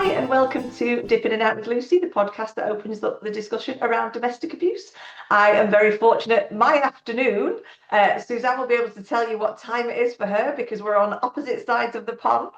Hi, and welcome to Dipping in and Out with Lucy, the podcast that opens up the discussion around domestic abuse. I am very fortunate. My afternoon, Suzanne will be able to tell you what time it is for her because we're on opposite sides of the pond.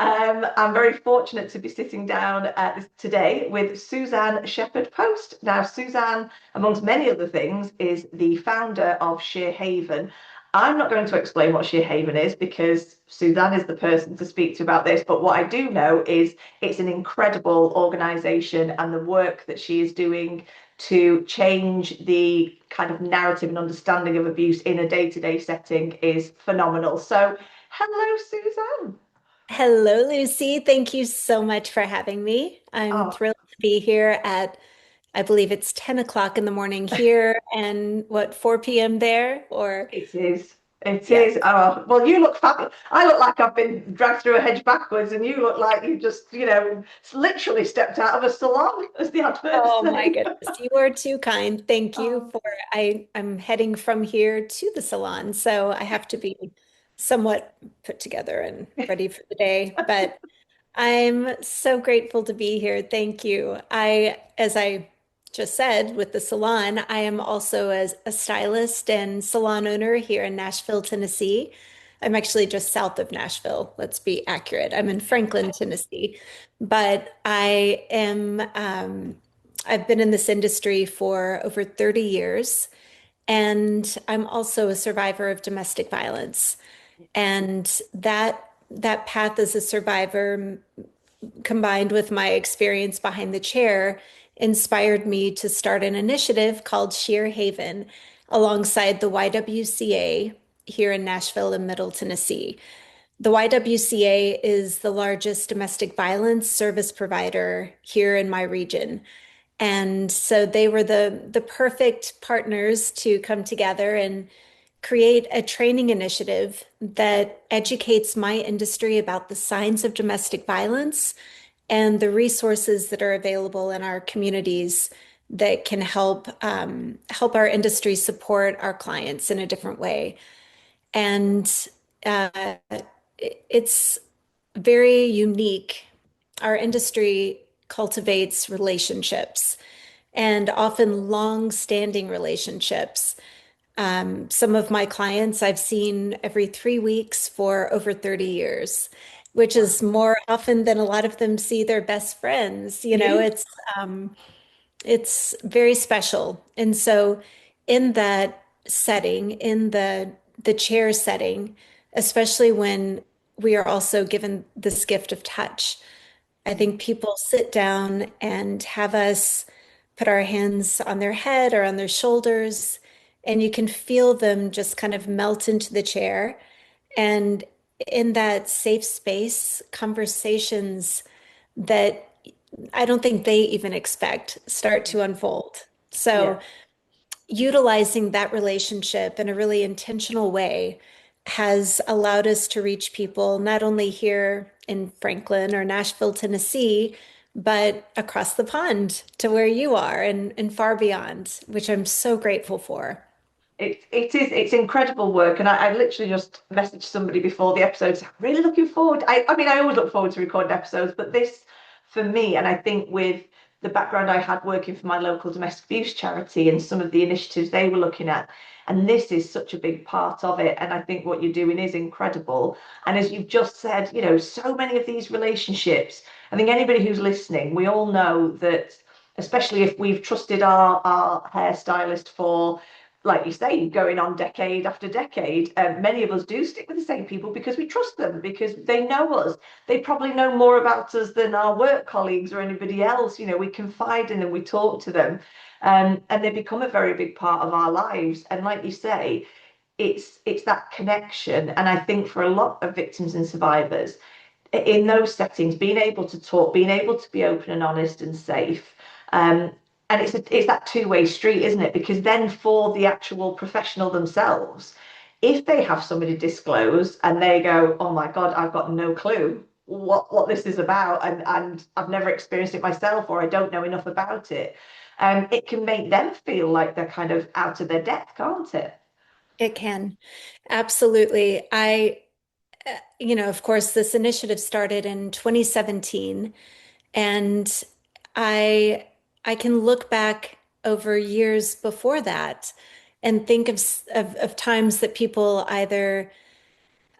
I'm very fortunate to be sitting down today with Suzanne Shepherd-Post. Now, Suzanne, amongst many other things, is the founder of Shear Haven. I'm not going to explain what Shear Haven is because Suzanne is the person to speak to about this. But what I do know is it's an incredible organisation, and the work that she is doing to change the kind of narrative and understanding of abuse in a day-to-day setting is phenomenal. So, hello, Suzanne. Hello, Lucy. Thank you so much for having me. I'm Oh, thrilled to be here at, I believe it's 10 o'clock in the morning here and what, 4 p.m. there? Or, it is. It yeah. is. Oh, well, you look fabulous. I look like I've been dragged through a hedge backwards, and you look like you just, literally stepped out of a salon, as the adverts Oh my say. goodness. You are too kind. Thank you Oh. for, I'm heading from here to the salon, so I have to be somewhat put together and ready for the day. But I'm so grateful to be here. Thank you. As I just said, with the salon, I am also a stylist and salon owner here in Nashville, Tennessee. I'm actually just south of Nashville. Let's be accurate. I'm in Franklin, Tennessee, but I've been in this industry for over 30 years, and I'm also a survivor of domestic violence. And that path as a survivor combined with my experience behind the chair, inspired me to start an initiative called Shear Haven alongside the YWCA here in Nashville and Middle Tennessee. The YWCA is the largest domestic violence service provider here in my region. And so they were the perfect partners to come together and create a training initiative that educates my industry about the signs of domestic violence and the resources that are available in our communities that can help our industry support our clients in a different way. And uh, it's very unique. Our industry cultivates relationships and often long-standing relationships. Some of my clients I've seen every 3 weeks for over 30 years, which Wow. is more often than a lot of them see their best friends. Yeah. It's very special. And so in that setting, in the chair setting, especially when we are also given this gift of touch, I think people sit down and have us put our hands on their head or on their shoulders, and you can feel them just kind of melt into the chair. And in that safe space, conversations that I don't think they even expect start to unfold. Yeah. So, utilizing that relationship in a really intentional way has allowed us to reach people not only here in Franklin or Nashville, Tennessee, but across the pond to where you are and far beyond, which I'm so grateful for. It's incredible work, and I literally just messaged somebody before the episode saying, I'm really looking forward. I mean, I always look forward to recording episodes, but this for me, and I think with the background I had working for my local domestic abuse charity and some of the initiatives they were looking at, and this is such a big part of it. And I think what you're doing is incredible. And as you've just said, so many of these relationships, I think anybody who's listening, we all know that, especially if we've trusted our hairstylist for, like you say, going on decade after decade, many of us do stick with the same people because we trust them, because they know us. They probably know more about us than our work colleagues or anybody else. We confide in them, we talk to them, and they become a very big part of our lives. And like you say, it's that connection. And I think for a lot of victims and survivors in those settings, being able to talk, being able to be open and honest and safe, um, and it's that two-way street, isn't it? Because then for the actual professional themselves, if they have somebody disclose and they go, oh my God, I've got no clue what this is about, and I've never experienced it myself, or I don't know enough about it, it can make them feel like they're kind of out of their depth, can't it? It can. Absolutely. Of course, this initiative started in 2017. And I I can look back over years before that and think of times that people either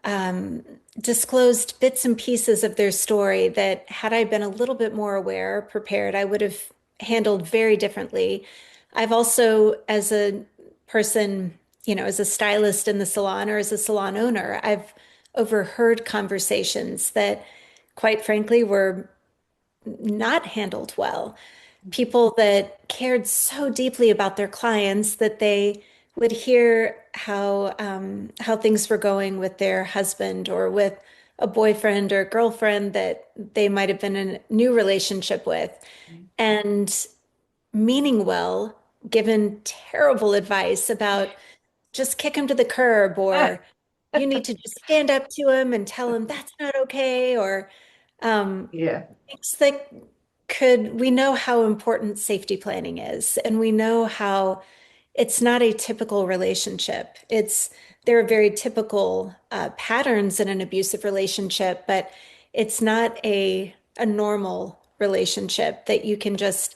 um, disclosed bits and pieces of their story that had I been a little bit more aware, prepared, I would have handled very differently. I've also, as a person, as a stylist in the salon or as a salon owner, I've overheard conversations that, quite frankly, were not handled well. People that cared so deeply about their clients that they would hear how things were going with their husband or with a boyfriend or girlfriend that they might have been in a new relationship with, and meaning well, given terrible advice about just kick him to the curb, or you need to just stand up to him and tell him that's not okay, or um, Yeah, things that we know how important safety planning is, and we know how it's not a typical relationship. There are very typical patterns in an abusive relationship, but it's not a normal relationship that you can just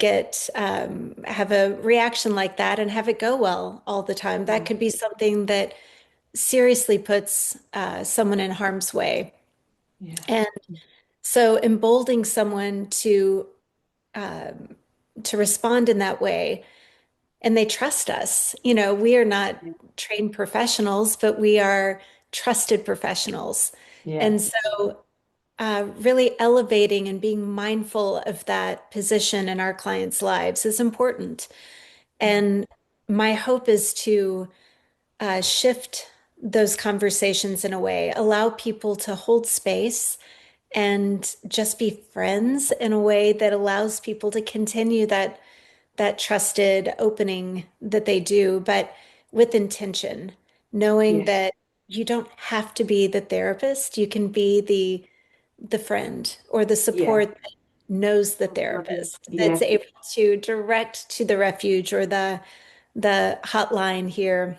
have a reaction like that and have it go well all the time. That could be something that seriously puts someone in harm's way. yeah, And so emboldening someone um, to respond in that way, and they trust us. We are not yeah, trained professionals, but we are trusted professionals. yeah, And so really elevating and being mindful of that position in our clients' lives is important. And my hope is to shift those conversations in a way, allow people to hold space and just be friends in a way that allows people to continue that trusted opening that they do, but with intention, knowing yes, that you don't have to be the therapist. You can be the friend or the yeah, support that knows the lovely, therapist, yeah, that's able to direct to the refuge or the hotline here.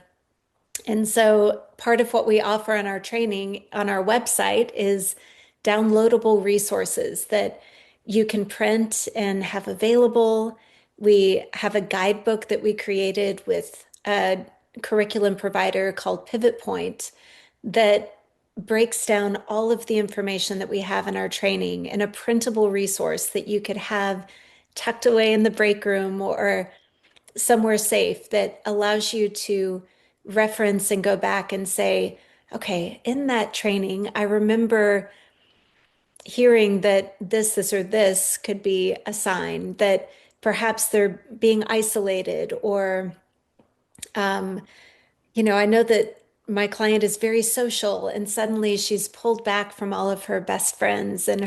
And so part of what we offer on our training on our website is downloadable resources that you can print and have available. We have a guidebook that we created with a curriculum provider called Pivot Point that breaks down all of the information that we have in our training in a printable resource that you could have tucked away in the break room or somewhere safe, that allows you to reference and go back and say, okay, in that training, I remember hearing that this, or this could be a sign that perhaps they're being isolated, or, um, I know that my client is very social and suddenly she's pulled back from all of her best friends and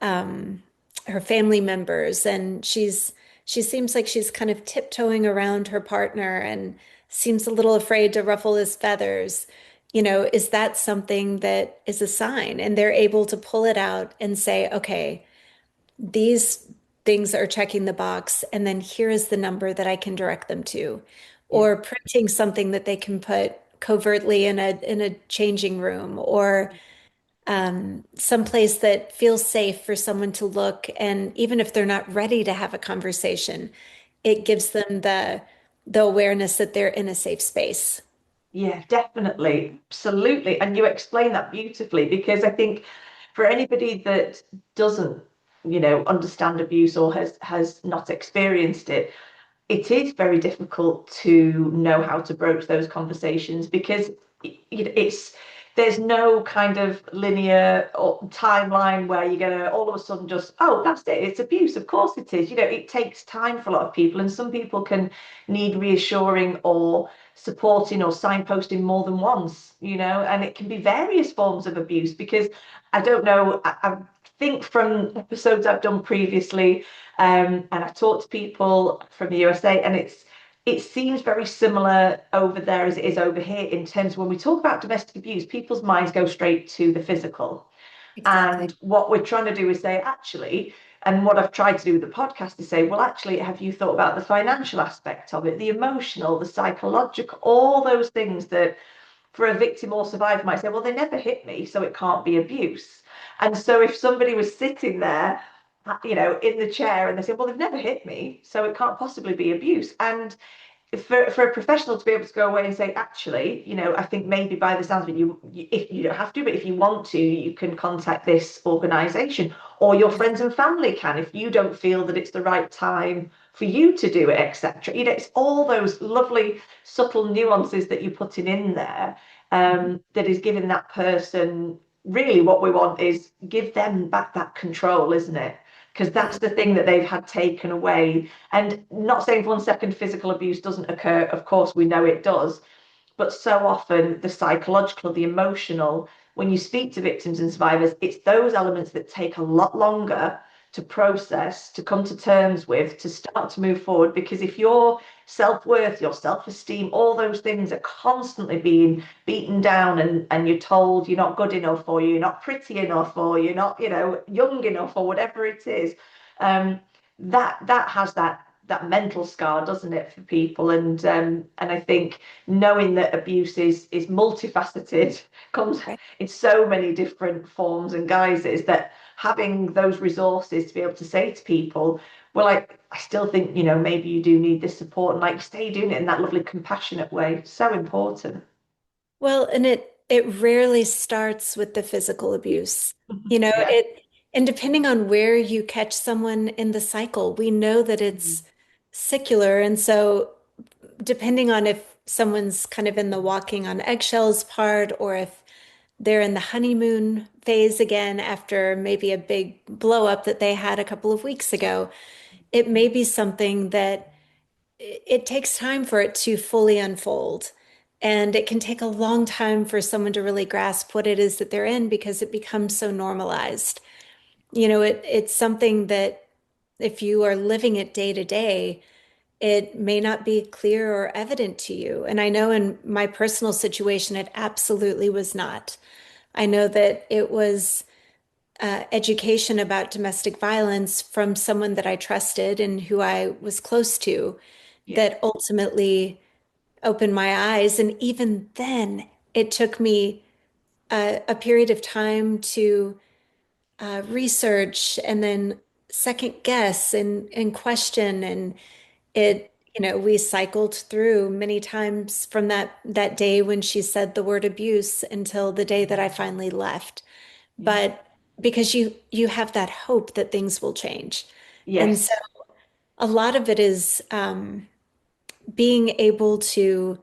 um, her family members, and she seems like she's kind of tiptoeing around her partner and seems a little afraid to ruffle his feathers. Is that something that is a sign? And they're able to pull it out and say, okay, these things are checking the box, and then here is the number that I can direct them to, yeah, or printing something that they can put covertly in a changing room, or someplace that feels safe for someone to look. And even if they're not ready to have a conversation, it gives them the awareness that they're in a safe space. yeah, definitely, absolutely. And you explain that beautifully because I think for anybody that doesn't, understand abuse or has not experienced it, it is very difficult to know how to broach those conversations because it's there's no kind of linear or timeline where you're gonna all of a sudden just, oh, that's it, it's abuse, of course it is. It takes time for a lot of people, and some people can need reassuring or supporting or signposting more than once, and it can be various forms of abuse because I don't know, I think from episodes I've done previously, and I talk to people from the USA, and it seems very similar over there as it is over here in terms of when we talk about domestic abuse, people's minds go straight to the physical. Exactly. And what we're trying to do is say, actually, and what I've tried to do with the podcast is say, well, actually, have you thought about the financial aspect of it, the emotional, the psychological, all those things that for a victim or survivor might say, well, they never hit me, so it can't be abuse. And so if somebody was sitting there, in the chair and they said, well, they've never hit me, so it can't possibly be abuse. And for a professional to be able to go away and say, actually, I think maybe by the sounds of it, if you don't have to, but if you want to, you can contact this organization, or your friends and family can, if you don't feel that it's the right time for you to do it, etc. It's all those lovely subtle nuances that you're putting in there, that is giving that person, really what we want is give them back that control, isn't it? Because that's the thing that they've had taken away. And not saying for 1 second physical abuse doesn't occur, of course, we know it does. But so often, the psychological, the emotional, when you speak to victims and survivors, it's those elements that take a lot longer to process, to come to terms with, to start to move forward. Because if your self-worth, your self-esteem, all those things are constantly being beaten down, and you're told you're not good enough, or you're not pretty enough, or you're not, young enough, or whatever it is, that has that mental scar, doesn't it, for people? And I think knowing that abuse is multifaceted, comes Right. in so many different forms and guises, that having those resources to be able to say to people, well, I still think, maybe you do need this support, and like stay doing it in that lovely compassionate way. So important. Well, and it rarely starts with the physical abuse. Yeah. And depending on where you catch someone in the cycle, we know that Mhm. it's secular. And so depending on if someone's kind of in the walking on eggshells part, or if they're in the honeymoon phase again after maybe a big blow up that they had a couple of weeks ago, it may be something that it takes time for it to fully unfold. And it can take a long time for someone to really grasp what it is that they're in, because it becomes so normalized. It's something that if you are living it day to day, it may not be clear or evident to you. And I know in my personal situation, it absolutely was not. I know that it was education about domestic violence from someone that I trusted and who I was close to Yeah. that ultimately opened my eyes. And even then, it took me a period of time to research and then second guess and question. And we cycled through many times from that day when she said the word abuse until the day that I finally left. Yeah. But because you have that hope that things will change. And so Yes. a lot of it is being able to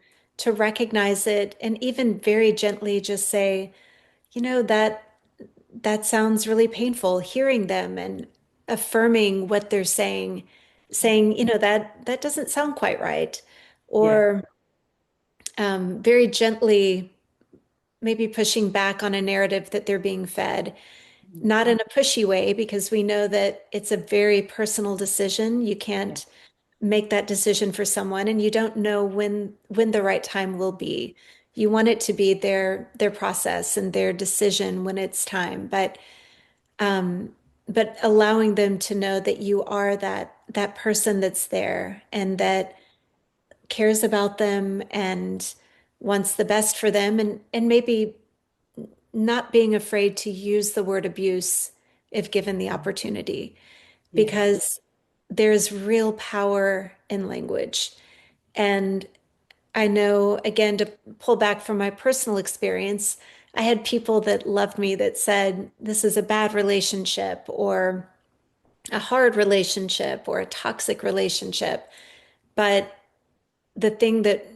recognize it and even very gently just say, that sounds really painful, hearing them and affirming what they're saying, that doesn't sound quite right. Yeah. Or very gently maybe pushing back on a narrative that they're being fed, not in a pushy way, because we know that it's a very personal decision. You Yeah. can't make that decision for someone, and you don't know when the right time will be. You want it to be their process and their decision when it's time, um, but allowing them to know that you are that person that's there and that cares about them and wants the best for them, and maybe not being afraid to use the word abuse if given the opportunity, Yeah. because there's real power in language. And I know, again, to pull back from my personal experience, I had people that loved me that said, this is a bad relationship, or a hard relationship, or a toxic relationship. But the thing that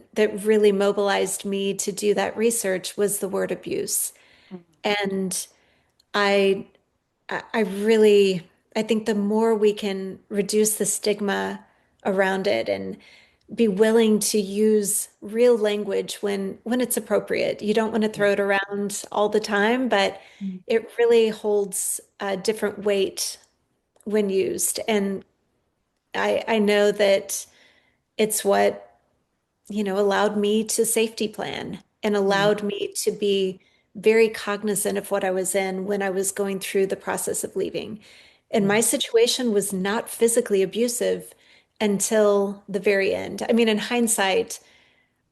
really mobilized me to do that research was the word abuse. And I I really, I think the more we can reduce the stigma around it and be willing to use real language when it's appropriate. You don't want to Yeah. throw it around all the time, but it really holds a different weight when used. And I know that it's what allowed me to safety plan and Mm. allowed me to be very cognizant of what I was in when I was going through the process of leaving. And Yeah. my situation was not physically abusive until the very end. I mean, in hindsight,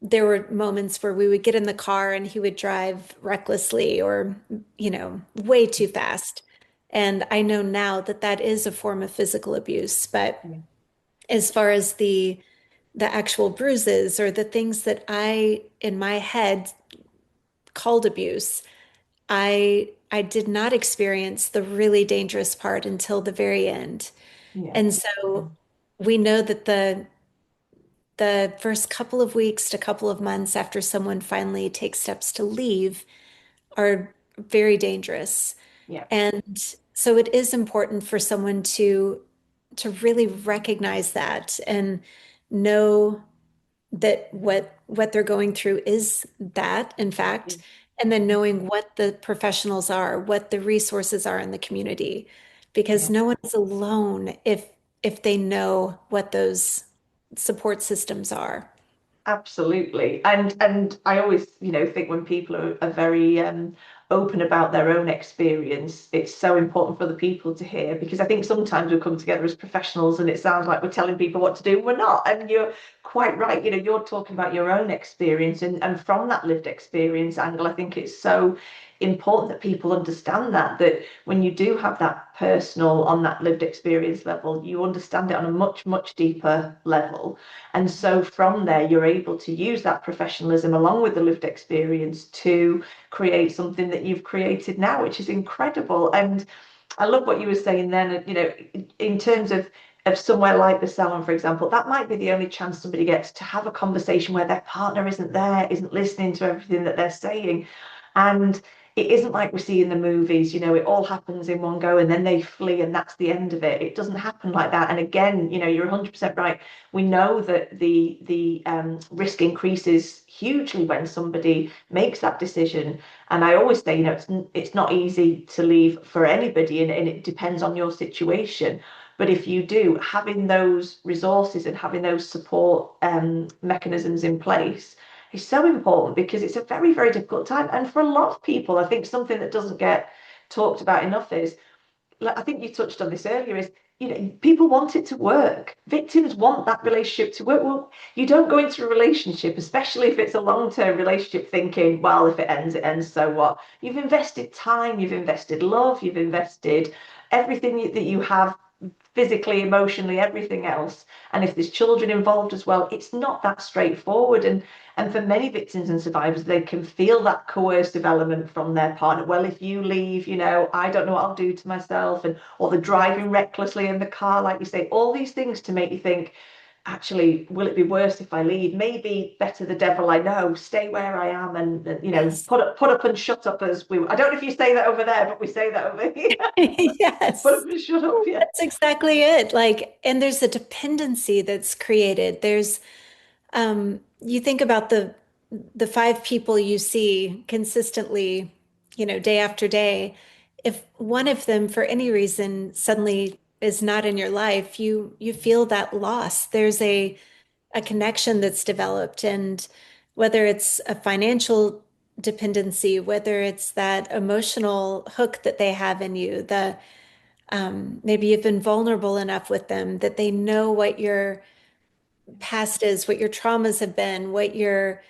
there were moments where we would get in the car and he would drive recklessly or, way too fast. And I know now that that is a form of physical abuse. But Yeah. as far as the actual bruises or the things that I, in my head, called abuse, I did not experience the really dangerous part until the very end. Yeah. And so we know that the first couple of weeks to couple of months after someone finally takes steps to leave are very dangerous. Yeah. And so it is important for someone to really recognize that and know that what they're going through is that, in Yeah. fact, and then knowing what the professionals are, what the resources are in the community, because Yeah. no one is alone if they know what those support systems are. Absolutely. And I always, think when people are very open about their own experience, it's so important for the people to hear because I think sometimes we come together as professionals and it sounds like we're telling people what to do. We're not. And you're quite right. You're talking about your own experience and from that lived experience angle, I think it's so important that people understand that when you do have that personal on that lived experience level, you understand it on a much, much deeper level. And so from there, you're able to use that professionalism along with the lived experience to create something that you've created now, which is incredible. And I love what you were saying then, in terms of somewhere like the salon, for example, that might be the only chance somebody gets to have a conversation where their partner isn't there, isn't listening to everything that they're saying. And it isn't like we see in the movies, it all happens in one go and then they flee and that's the end of it. It doesn't happen like that. And again, you're 100% right. We know that the risk increases hugely when somebody makes that decision. And I always say, it's not easy to leave for anybody, and it depends on your situation. But if you do, having those resources and having those support mechanisms in place is so important because it's a very, very difficult time. And for a lot of people, I think something that doesn't get talked about enough is, like, I think you touched on this earlier, is people want it to work. Victims want that relationship to work. Well, you don't go into a relationship, especially if it's a long-term relationship, thinking, well, if it ends, so what? You've invested time, you've invested love, you've invested everything that you have physically, emotionally, everything else. And if there's children involved as well, it's not that straightforward. And for many victims and survivors, they can feel that coercive element from their partner. Well, if you leave, I don't know what I'll do to myself, and or the driving recklessly in the car, like you say, all these things to make you think, actually, will it be worse if I leave? Maybe better the devil I know, stay where I am, and Yes. put up and shut up as we. I don't know if you say that over there, but we say that over here. Put up Yes. and shut up, yeah. That's exactly it. Like, and there's a dependency that's created. You think about the five people you see consistently, day after day. If one of them, for any reason, suddenly is not in your life, you feel that loss. There's a connection that's developed, and whether it's a financial dependency, whether it's that emotional hook that they have in you, maybe you've been vulnerable enough with them that they know what your past is, what your traumas have been, what your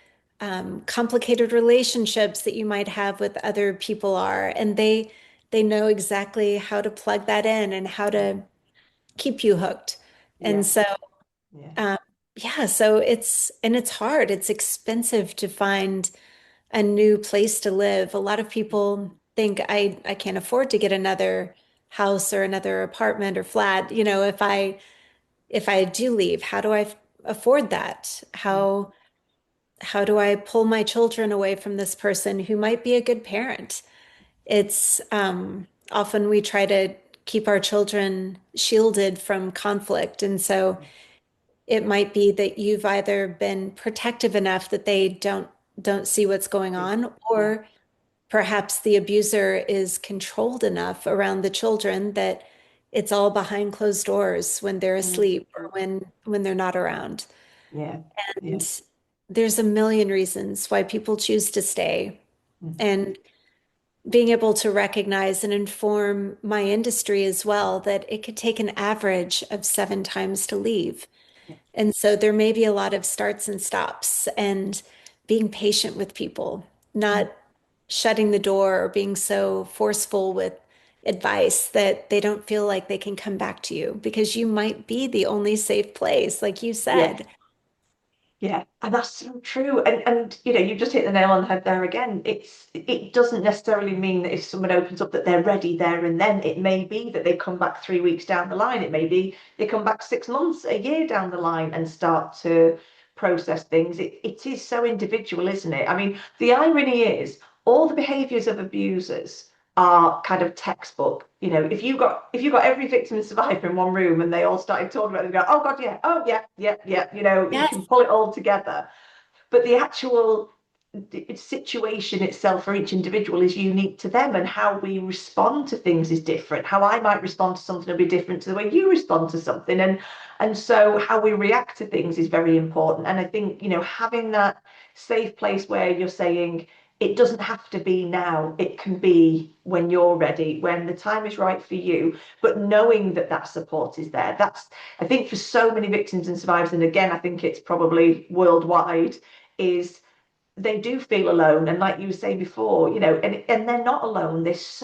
complicated relationships that you might have with other people are, and they know exactly how to plug that in and how to keep you hooked. And Yeah, so, yeah, um, yeah, so it's hard. It's expensive to find a new place to live. A lot of people think I can't afford to get another house or another apartment or flat. If I do leave, how do I afford that? yeah, How do I pull my children away from this person who might be a good parent? It's often we try to keep our children shielded from conflict, and so it might be that you've either been protective enough that they don't see what's going on, yeah. or perhaps the abuser is controlled enough around the children that it's all behind closed doors when they're Mm, asleep or when they're not around. yeah, yeah. And there's a million reasons why people choose to stay. Mm, And being able to recognize and inform my industry as well that it could take an average of 7 times to leave. And so there may be a lot of starts and stops and being patient with people, not shutting the door or being so forceful with advice that they don't feel like they can come back to you because you might be the only safe place, like you Yeah. said. Yeah, and that's so true. And you know, you just hit the nail on the head there again. It doesn't necessarily mean that if someone opens up that they're ready there and then. It may be that they come back 3 weeks down the line. It may be they come back 6 months, a year down the line and start to process things. It is so individual, isn't it? I mean, the irony is all the behaviors of abusers are kind of textbook. You know, if you got every victim and survivor in one room and they all started talking about it, and go, oh God, yeah, oh yeah, yeah, yeah, you know, you Yes. can pull it all together. But the actual situation itself for each individual is unique to them, and how we respond to things is different. How I might respond to something will be different to the way you respond to something, and so how we react to things is very important. And I think, you know, having that safe place where you're saying it doesn't have to be now, it can be when you're ready, when the time is right for you, but knowing that that support is there. That's, I think, for so many victims and survivors, and again, I think it's probably worldwide, is they do feel alone. And like you were saying before, you know, and they're not alone. There's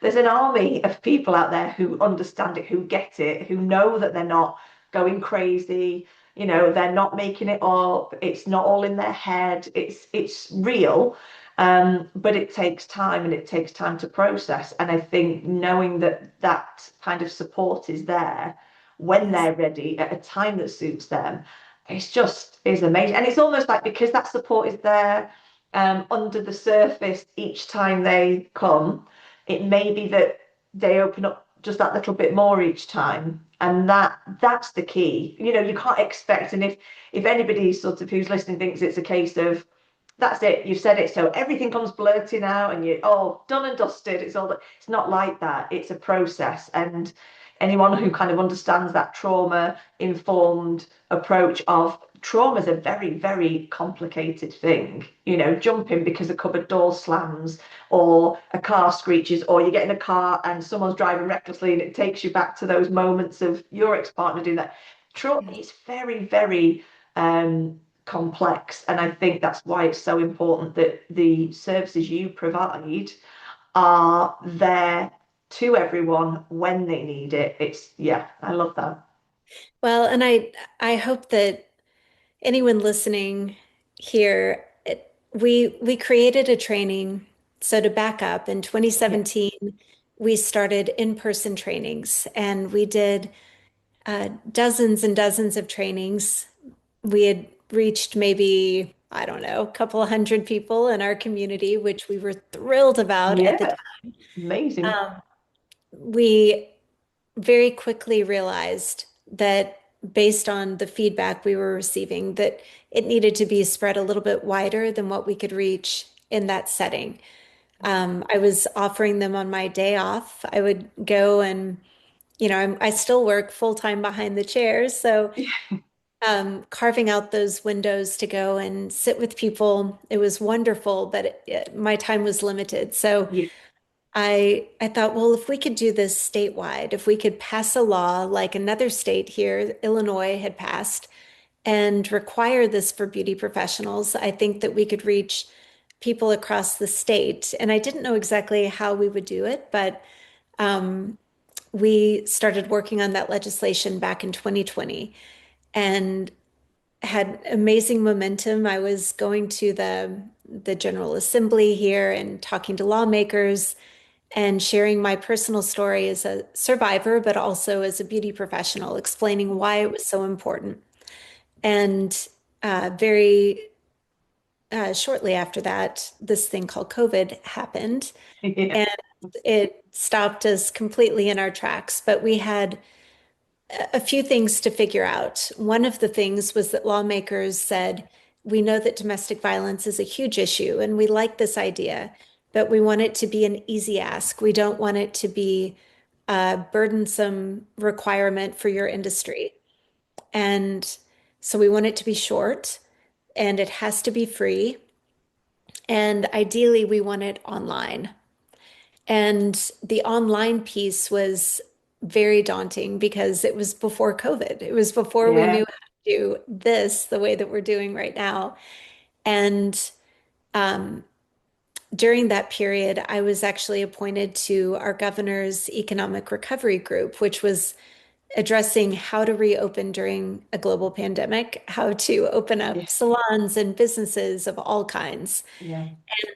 an army of people out there who understand it, who get it, who know that they're not going crazy, you know, they're not making it up, it's not all in their head, it's real. But it takes time, and it takes time to process. And I think knowing that that kind of support is there when Yes. they're ready at a time that suits them, it's just is amazing. And it's almost like, because that support is there under the surface each time they come, it may be that they open up just that little bit more each time. And that's the key. You know, you can't expect, and if anybody sort of who's listening thinks it's a case of that's it, you've said it, so everything comes blurting out and you, oh, done and dusted, it's all that. It's not like that. It's a process. And anyone who kind of understands that trauma informed approach of trauma is a very, very complicated thing. You know, jumping because a cupboard door slams, or a car screeches, or you get in a car and someone's driving recklessly and it takes you back to those moments of your ex-partner doing that. Trauma Yes. is very, very complex. And I think that's why it's so important that the services you provide are there to everyone when they need it. It's, yeah, I love that. Well, and I hope that anyone listening here, we created a training. So to back up, in Yeah. 2017, we started in-person trainings and we did dozens and dozens of trainings. We had reached maybe, I don't know, a couple of hundred people in our community, which we were thrilled about at the Yeah. Amazing. time. We very quickly realized that based on the feedback we were receiving, that it needed to be spread a little bit wider than what we could reach in that setting. I was offering them on my day off. I would go and, I still work full time behind the chairs. So carving out those windows to go and sit with people, it was wonderful, but my time was limited. So Yeah. I thought, well, if we could do this statewide, if we could pass a law like another state here, Illinois had passed, and require this for beauty professionals, I think that we could reach people across the state. And I didn't know exactly how we would do it, but we started working on that legislation back in 2020 and had amazing momentum. I was going to the General Assembly here and talking to lawmakers and sharing my personal story as a survivor, but also as a beauty professional, explaining why it was so important. And very shortly after that, this thing called COVID happened, Yeah. and it stopped us completely in our tracks. But we had a few things to figure out. One of the things was that lawmakers said, we know that domestic violence is a huge issue and we like this idea, but we want it to be an easy ask. We don't want it to be a burdensome requirement for your industry. And so we want it to be short and it has to be free. And ideally, we want it online. And the online piece was very daunting because it was before COVID. It was before we Yeah. knew. do this the way that we're doing right now. And um, during that period, I was actually appointed to our governor's economic recovery group, which was addressing how to reopen during a global pandemic, how to open Yeah, up salons and businesses of all kinds. yeah,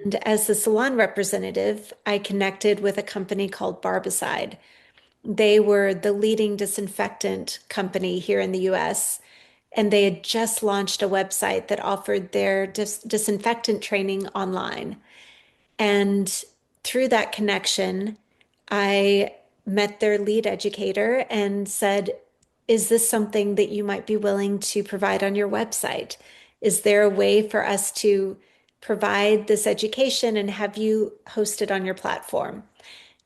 And as the salon representative, I connected with a company called Barbicide. They were the leading disinfectant company here in the US, and they had just launched a website that offered their disinfectant training online. And through that connection, I met their lead educator and said, is this something that you might be willing to provide on your website? Is there a way for us to provide this education and have you host it on your platform?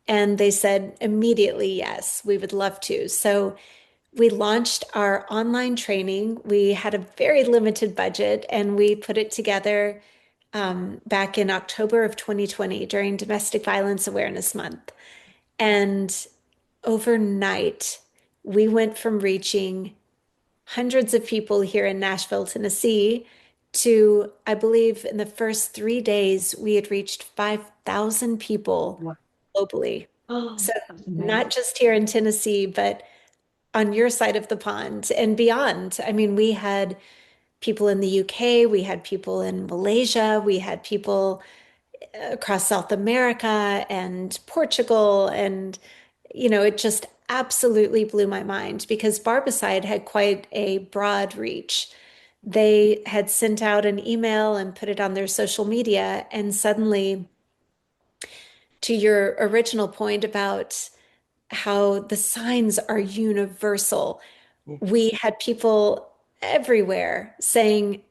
And they said immediately, yes, we would love to. So we launched our online training. We had a very limited budget and we put it together back in October of 2020 during Domestic Violence Awareness Month. And overnight, we went from reaching hundreds of people here in Nashville, Tennessee, to, I believe, in the first 3 days, we had reached 5,000 people wow. globally. Oh, So, that's not amazing. just here in Tennessee, but on your side of the pond and beyond. I mean, we had people in the UK, we had people in Malaysia, we had people across South America and Portugal. And, it just absolutely blew my mind because Barbicide had quite a broad reach. They had sent out an email and put it on their social media, and suddenly, to your original point about how the signs are universal, Yeah, we had people everywhere saying,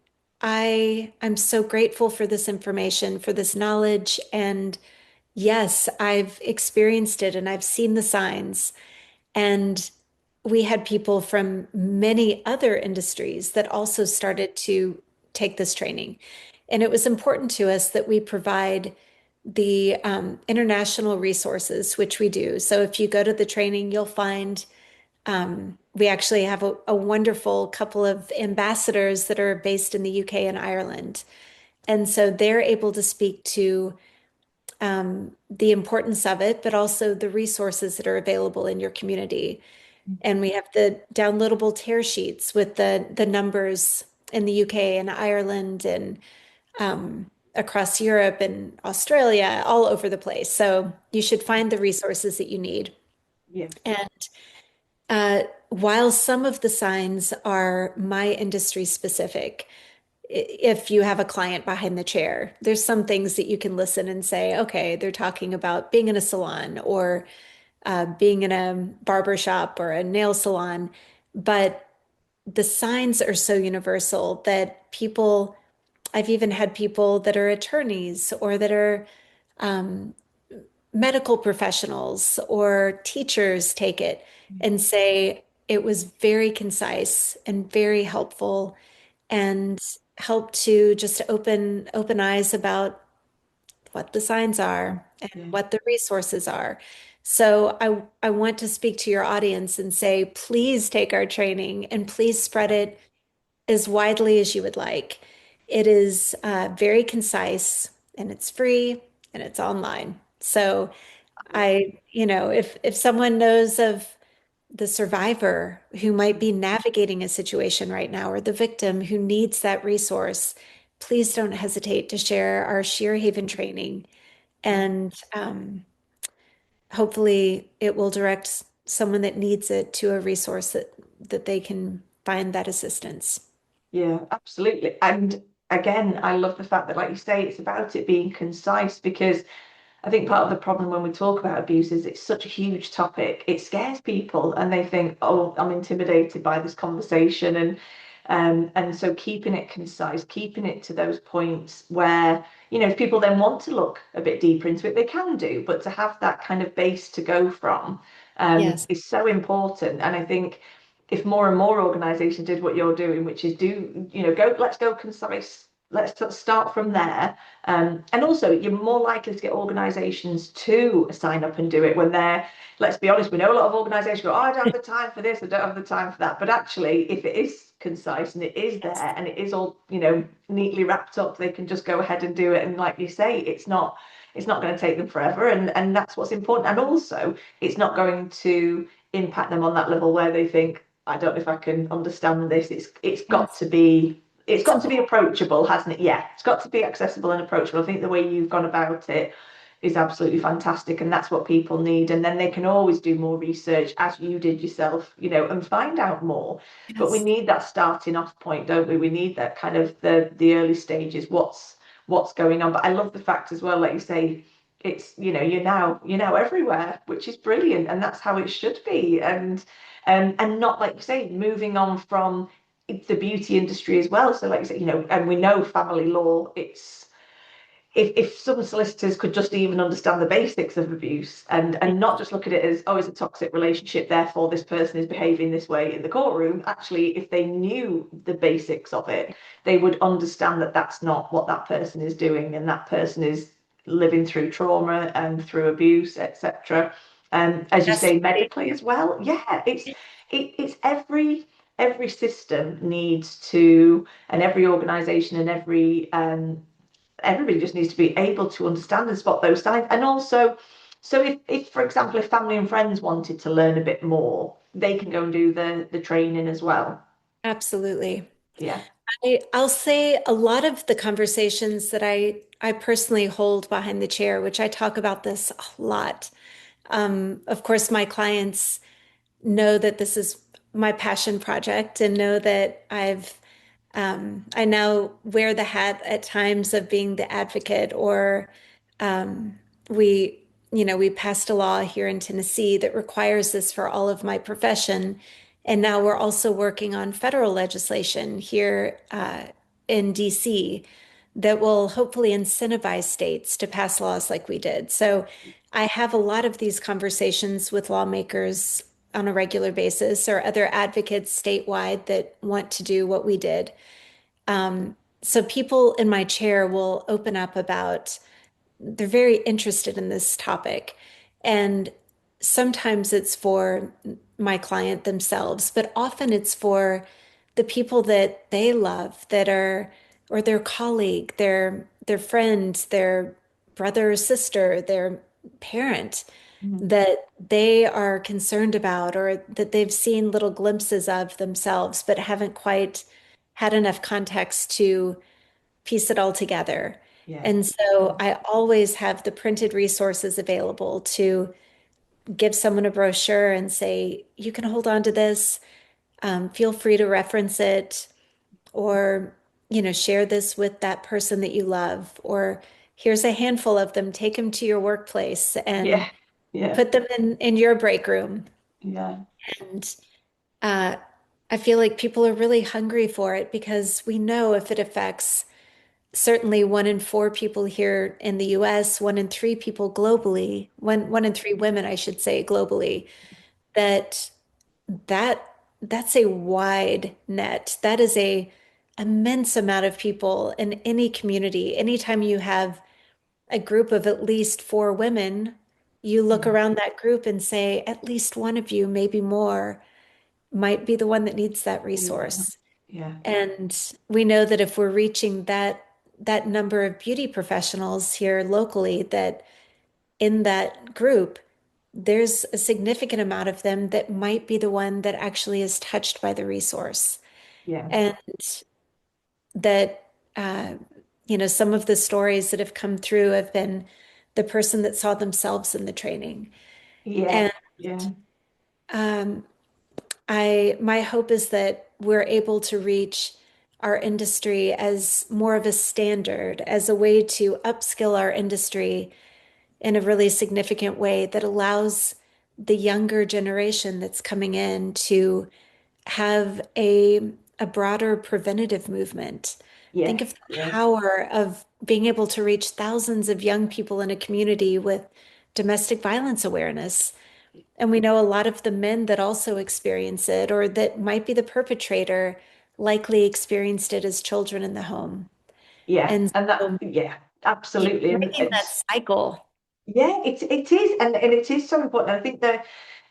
I'm so grateful for this information, for this knowledge. And yes, I've experienced it and I've seen the signs. And we had people from many other industries that also started to take this training. And it was important to us that we provide the international resources, which we do. So if you go to the training, you'll find we actually have a wonderful couple of ambassadors that are based in the UK and Ireland. And so they're able to speak to the importance of it, but also the resources that are available in your community. And we have the downloadable tear sheets with the numbers in the UK and Ireland and across Europe and Australia, all over the place. So you should find the resources that you need. yeah, And while some of the signs are my industry specific, if you have a client behind the chair, there's some things that you can listen and say, okay, they're talking about being in a salon or being in a barber shop or a nail salon. But the signs are so universal that I've even had people that are attorneys or that are medical professionals or teachers take it and say it was very concise and very helpful and help to just open eyes about what the signs are and yeah, what the resources are. So I want to speak to your audience and say, please take our training and please spread it as widely as you would like. It is very concise and it's free and it's online. So if someone knows of the survivor who might be navigating a situation right now or the victim who needs that resource, please don't hesitate to share our Shear Haven training. yeah. And hopefully it will direct someone that needs it to a resource that they can find that assistance. Yeah, absolutely. And again, I love the fact that, like you say, it's about it being concise because I think part of the problem when we talk about abuse is it's such a huge topic. It scares people and they think, oh, I'm intimidated by this conversation. And so keeping it concise, keeping it to those points where, if people then want to look a bit deeper into it, they can do, but to have that kind of base to go from Yes. is so important. And I think if more and more organizations did what you're doing, which is let's go concise, let's start from there. And also, you're more likely to get organisations to sign up and do it when they're, let's be honest, we know a lot of organisations go, oh, I don't have the time for this, I don't have the time for that. But actually, if it is concise and it is there and it is all, neatly wrapped up, they can just go ahead and do it. And like you say, it's not going to take them forever. And that's what's important. And also, it's not going to impact them on that level where they think, I don't know if I can understand this. It's got Yes. to be it's got to be Simple. approachable, hasn't it? Yeah, it's got to be accessible and approachable. I think the way you've gone about it is absolutely fantastic, and that's what people need. And then they can always do more research, as you did yourself, and find out more. But we Yes. need that starting off point, don't we? We need that kind of the early stages. What's going on? But I love the fact as well, like you say, it's you're now everywhere, which is brilliant, and that's how it should be. And not, like you say, moving on from the beauty industry as well. So like you said, and we know family law, it's if some solicitors could just even understand the basics of abuse and not just look at it as, oh, it's a toxic relationship, therefore this person is behaving this way in the courtroom. Actually, if they knew the basics of it, they would understand that that's not what that person is doing, and that person is living through trauma and through abuse, etc. And as you Yes. say, medically as well. Yeah, it's every system needs to, and every organization and everybody just needs to be able to understand and spot those signs. And also, so if for example, if family and friends wanted to learn a bit more, they can go and do the training as well. Absolutely. Yeah. I'll say a lot of the conversations that I personally hold behind the chair, which I talk about this a lot. Of course, my clients know that this is my passion project and know that I now wear the hat at times of being the advocate, or we, we passed a law here in Tennessee that requires this for all of my profession. And now we're also working on federal legislation here in DC that will hopefully incentivize states to pass laws like we did. So I have a lot of these conversations with lawmakers on a regular basis or other advocates statewide that want to do what we did. So people in my chair will open up about they're very interested in this topic. And sometimes it's for my client themselves, but often it's for the people that they love that are, or their colleague, their friend, their brother or sister, their parent Mhm. that they are concerned about or that they've seen little glimpses of themselves, but haven't quite had enough context to piece it all together. Yeah. And so I always have the printed resources available to give someone a brochure and say, you can hold on to this. Feel free to reference it or, share this with that person that you love. Or here's a handful of them. Take them to your workplace and Yeah. Yeah. put them in your break room. Yeah. And uh, I feel like people are really hungry for it because we know if it affects certainly 1 in 4 people here in the US, 1 in 3 people globally, one in 3 women, I should say, globally, that that that's a wide net. That is a immense amount of people in any community. Anytime you have a group of at least 4 women, you look Yeah. around that group and say, at least one of you, maybe more, might be the one that needs that Yeah. resource. Yeah. And we know that if we're reaching that number of beauty professionals here locally, that in that group, there's a significant amount of them that might be the one that actually is touched by the resource. Yeah. And that, uh, some of the stories that have come through have been the person that saw themselves in the training. Yeah. And Yeah. um, my hope is that we're able to reach our industry as more of a standard, as a way to upskill our industry in a really significant way that allows the younger generation that's coming in to have a broader preventative movement. Think Yeah. of the Yeah. power of being able to reach thousands of young people in a community with domestic violence awareness. And we know a lot of the men that also experience it or that might be the perpetrator likely experienced it as children in the home. Yeah, And and that, so, yeah, yeah, absolutely. breaking that cycle. Yeah, it is, and it is so important. I think that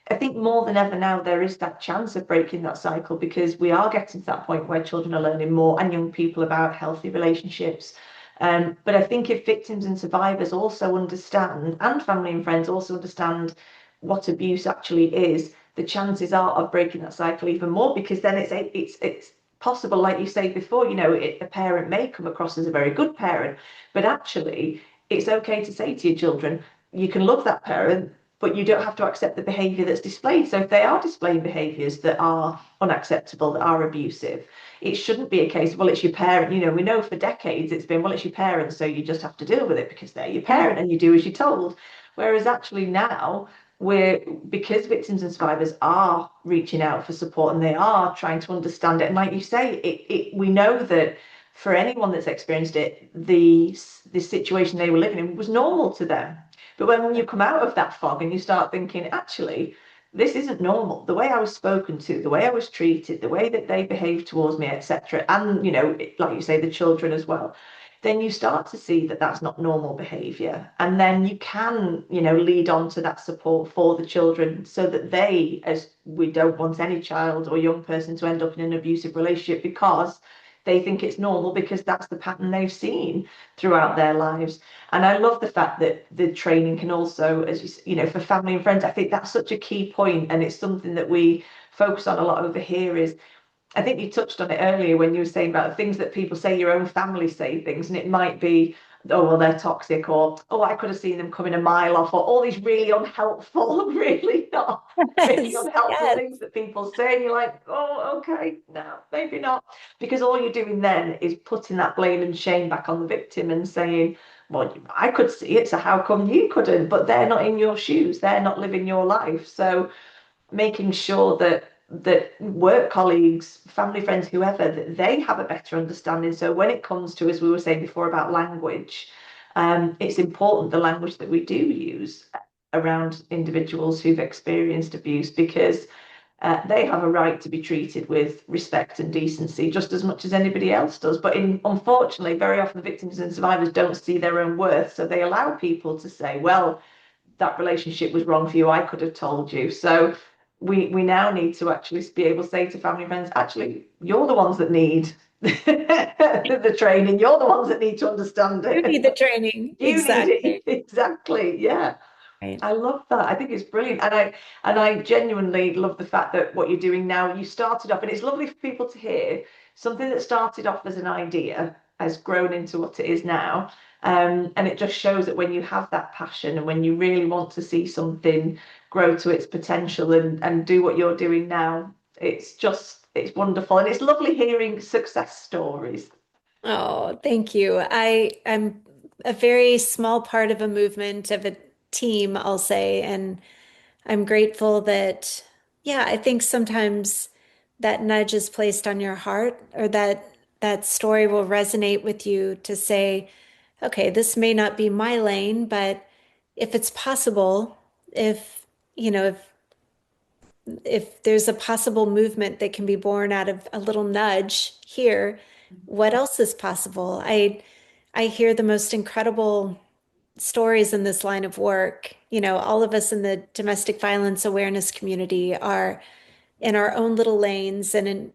I think more than ever now there is that chance of breaking that cycle because we are getting to that point where children are learning more and young people about healthy relationships. But I think if victims and survivors also understand, and family and friends also understand what abuse actually is, the chances are of breaking that cycle even more because then it's possible, like you say before, a parent may come across as a very good parent, but actually it's okay to say to your children, you can love that parent, but you don't have to accept the behaviour that's displayed. So if they are displaying behaviours that are unacceptable, that are abusive, it shouldn't be a case of, well, it's your parent. We know for decades it's been, well, it's your parents, so you just have to deal with it because they're your Yeah. parent and you do as you're told. Whereas actually now, because victims and survivors are reaching out for support and they are trying to understand it. And like you say, we know that for anyone that's experienced it, the situation they were living in was normal to them. But when you come out of that fog and you start thinking, actually, this isn't normal. The way I was spoken to, the way I was treated, the way that they behaved towards me, etc., and like you say, the children as well. Then you start to see that that's not normal behaviour, and then you can, lead on to that support for the children, so that they, as we don't want any child or young person to end up in an abusive relationship because they think it's normal because that's the pattern they've seen throughout their lives. And I love the fact that the training can also, for family and friends, I think that's such a key point, and it's something that we focus on a lot over here. Is I think you touched on it earlier when you were saying about things that people say, your own family say things, and it might be, oh, well, they're toxic, or, oh, I could have seen them coming a mile off, or all these really unhelpful, really Yes. unhelpful Yes. things that people say, and you're like, oh, okay, no, maybe not. Because all you're doing then is putting that blame and shame back on the victim and saying, well, I could see it, so how come you couldn't? But they're not in your shoes, they're not living your life. So making sure that work colleagues, family, friends, whoever, that they have a better understanding. So when it comes to, as we were saying before about language, it's important the language that we do use around individuals who've experienced abuse, because they have a right to be treated with respect and decency just as much as anybody else does. But unfortunately, very often victims and survivors don't see their own worth, so they allow people to say, well, that relationship was wrong for you, I could have told you. So we now need to actually be able to say to family and friends, actually, you're the ones that need the training. You're the ones that need to understand You it. need the training. You need it. Exactly. Exactly. Yeah. Right. I love that. I think it's brilliant. And I genuinely love the fact that what you're doing now, you started off, and it's lovely for people to hear something that started off as an idea has grown into what it is now. And it just shows that when you have that passion and when you really want to see something grow to its potential and do what you're doing now, it's wonderful. And it's lovely hearing success stories. Oh, thank you. I'm a very small part of a movement, of a team, I'll say, and I'm grateful that, yeah, I think sometimes that nudge is placed on your heart, or that story will resonate with you to say, okay, this may not be my lane, but if it's possible, if you know, if there's a possible movement that can be born out of a little nudge here, what else is possible? I hear the most incredible stories in this line of work. All of us in the domestic violence awareness community are in our own little lanes and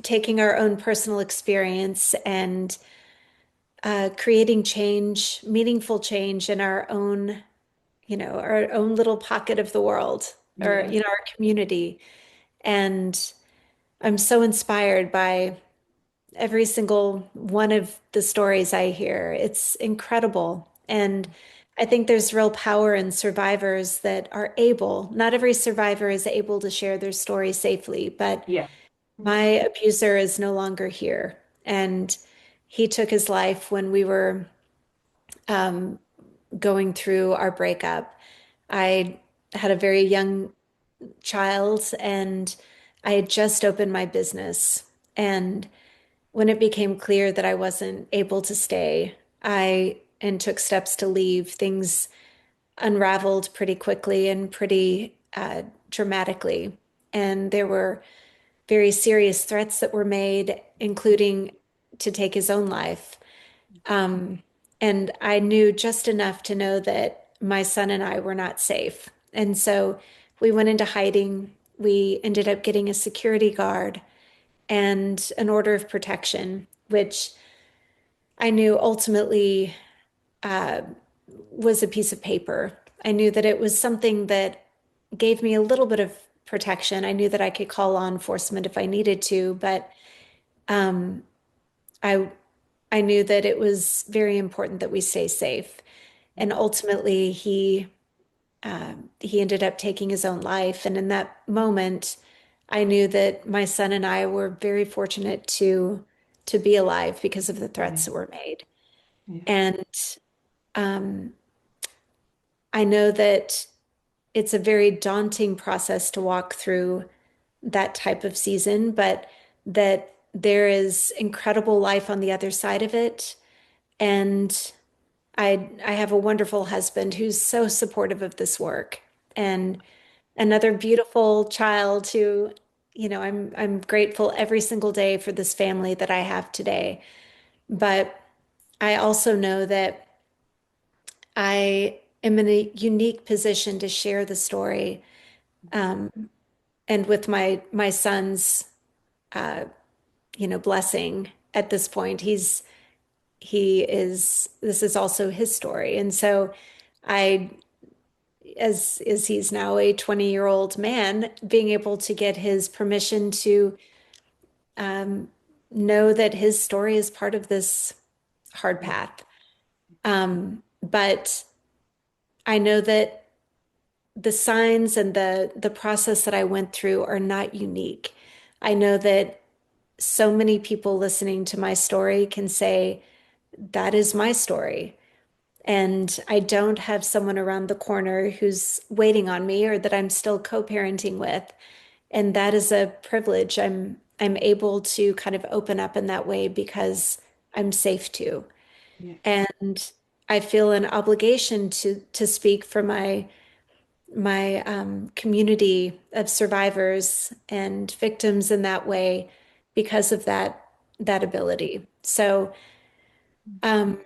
taking our own personal experience and creating change, meaningful change in our own little pocket of the world, or, Yeah. our community. And I'm so inspired by every single one of the stories I hear. It's incredible. And I think there's real power in survivors that are able, not every survivor is able to share their story safely, but Yeah. my abuser is no longer here. And he took his life when we were um, going through our breakup. I had a very young child and I had just opened my business. And when it became clear that I wasn't able to stay, I and took steps to leave, things unraveled pretty quickly and pretty dramatically. And there were very serious threats that were made, including to take his own life. Um, and I knew just enough to know that my son and I were not safe. And so we went into hiding. We ended up getting a security guard and an order of protection, which I knew ultimately uh, was a piece of paper. I knew that it was something that gave me a little bit of protection. I knew that I could call law enforcement if I needed to, but um, I I knew that it was very important that we stay safe. And ultimately, he ended up taking his own life. And in that moment, I knew that my son and I were very fortunate to be alive because of the threats Yeah, that were made. yeah, And um, I know that it's a very daunting process to walk through that type of season, but that there is incredible life on the other side of it. And I have a wonderful husband who's so supportive of this work, and another beautiful child who, I'm grateful every single day for this family that I have today. But I also know that I am in a unique position to share the story. Um, and with my son's uh, blessing at this point, this is also his story. And so I as he's now a 20-year-old man, being able to get his permission to um, know that his story is part of this hard yeah, path. But I know that the signs and the process that I went through are not unique. I know that so many people listening to my story can say, that is my story. And I don't have someone around the corner who's waiting on me or that I'm still co-parenting with. And that is a privilege. I'm able to kind of open up in that way because I'm safe to. yeah, And I feel an obligation to speak for my community of survivors and victims in that way because of that ability. So um,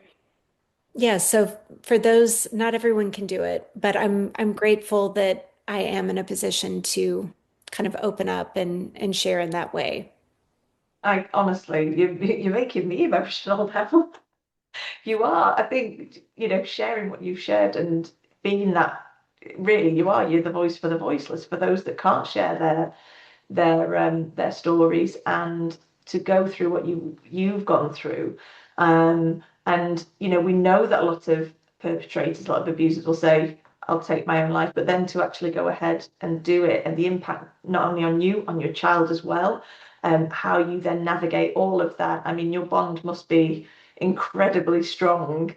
yeah, so for those, not everyone can do it, but I'm grateful that I am in a position to kind of open up and share in that way. I honestly, you're making me emotional now. You are. I think, sharing what you've shared and being that, really, you're the voice for the voiceless, for those that can't share their stories, and to go through what you've gone through. And we know that a lot of perpetrators, a lot of abusers will say, I'll take my own life, but then to actually go ahead and do it, and the impact not only on you, on your child as well, how you then navigate all of that. I mean, your bond must be incredibly strong,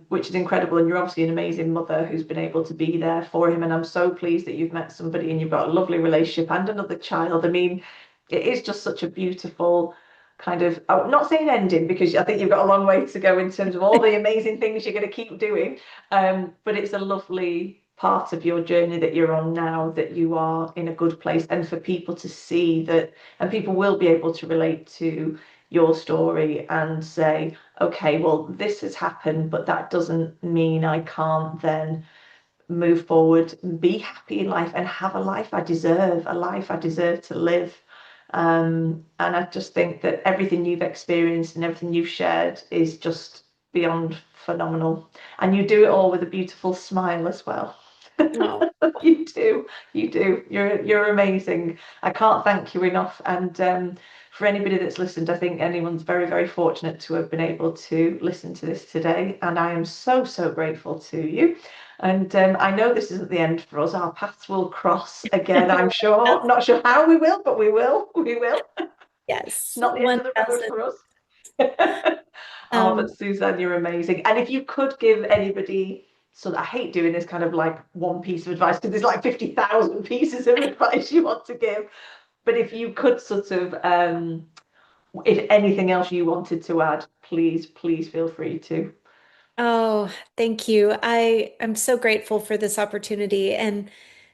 which is incredible. And you're obviously an amazing mother who's been able to be there for him. And I'm so pleased that you've met somebody and you've got a lovely relationship and another child. I mean, it is just such a beautiful kind of, I'm not saying ending, because I think you've got a long way to go in terms of all the amazing things you're going to keep doing. But it's a lovely part of your journey that you're on now, that you are in a good place, and for people to see that, and people will be able to relate to your story and say, okay, well, this has happened, but that doesn't mean I can't then move forward and be happy in life and have a life I deserve, a life I deserve to live. And I just think that everything you've experienced and everything you've shared is just beyond phenomenal. And you do it all with a beautiful smile as well. Oh, You do, you do. You're amazing. I can't thank you enough. And for anybody that's listened, I think anyone's very, very fortunate to have been able to listen to this today. And I am so, so grateful to you. And I know this isn't the end for us. Our paths will cross again, I'm sure. Not sure how we will, but we will. We will. It's yes, not the end of the road 1,000. for us. Oh, but Um, Suzanne, you're amazing. And if you could give anybody, so I hate doing this kind of like one piece of advice because there's like 50,000 pieces of advice you want to give. But if you could sort of, if anything else you wanted to add, please, please feel free to. oh, thank you. I'm so grateful for this opportunity. And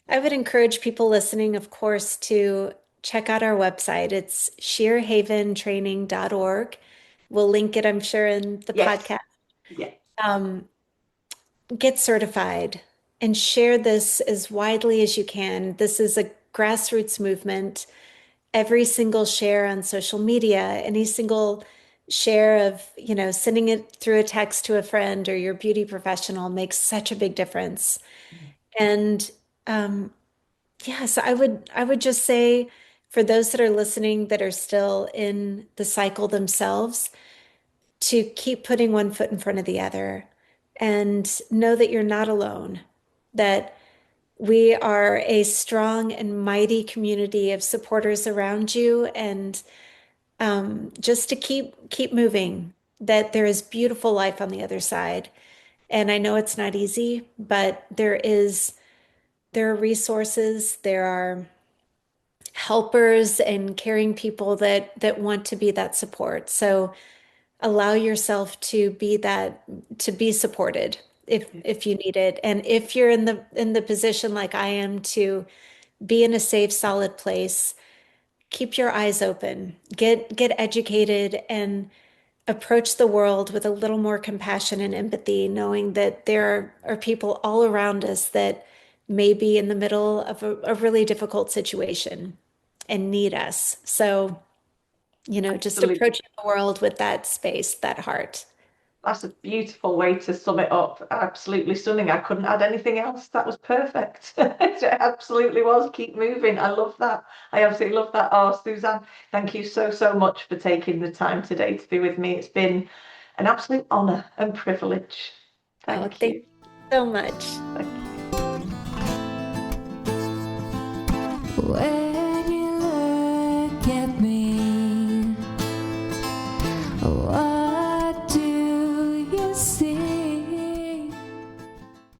I would encourage people listening, of course, to check out our website. It's shearhaventraining.org. we'll link it, I'm sure, in the Yes. podcast. Yeah. Um, get certified and share this as widely as you can. This is a grassroots movement. Every single share on social media, any single share of, sending it through a text to a friend or your beauty professional makes such a big difference. And yes, I would just say for those that are listening that are still in the cycle themselves, to keep putting one foot in front of the other and know that you're not alone, that we are a strong and mighty community of supporters around you, and just to keep moving, that there is beautiful life on the other side. And I know it's not easy, but there are resources, there are helpers and caring people that want to be that support. So allow yourself to be supported if you need it. And if you're in the position like I am to be in a safe, solid place, keep your eyes open, get educated, and approach the world with a little more compassion and empathy, knowing that there are people all around us that may be in the middle of a really difficult situation and need us. So, just Absolutely. approaching the world with that space, that heart. That's a beautiful way to sum it up. Absolutely stunning. I couldn't add anything else. That was perfect. It absolutely was. Keep moving. I love that. I absolutely love that. Oh, Suzanne, thank you so, so much for taking the time today to be with me. It's been an absolute honor and privilege. Oh, Thank thank you. you so much. Thank you. Where